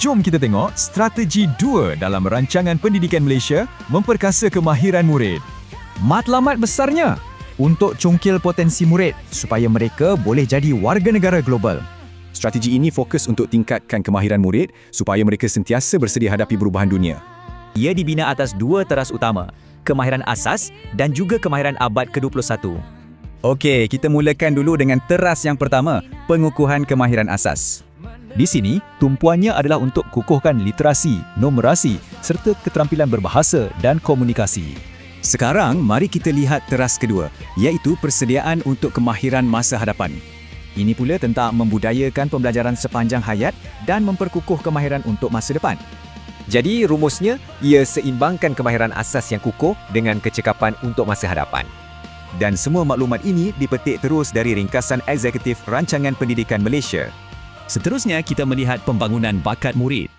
jom kita tengok strategi 2 dalam rancangan pendidikan Malaysia memperkasa kemahiran murid. Matlamat besarnya untuk cungkil potensi murid supaya mereka boleh jadi warga negara global. Strategi ini fokus untuk tingkatkan kemahiran murid supaya mereka sentiasa bersedia hadapi perubahan dunia. Ia dibina atas 2 teras utama, kemahiran asas dan juga kemahiran abad ke-21. Okey, kita mulakan dulu dengan teras yang pertama, pengukuhan kemahiran asas. Di sini, tumpuannya adalah untuk kukuhkan literasi, numerasi serta keterampilan berbahasa dan komunikasi. Sekarang, mari kita lihat teras kedua, iaitu persediaan untuk kemahiran masa hadapan. Ini pula tentang membudayakan pembelajaran sepanjang hayat dan memperkukuh kemahiran untuk masa depan. Jadi rumusnya, ia seimbangkan kemahiran asas yang kukuh dengan kecekapan untuk masa hadapan. Dan semua maklumat ini dipetik terus dari ringkasan eksekutif Rancangan Pendidikan Malaysia. Seterusnya kita melihat pembangunan bakat murid.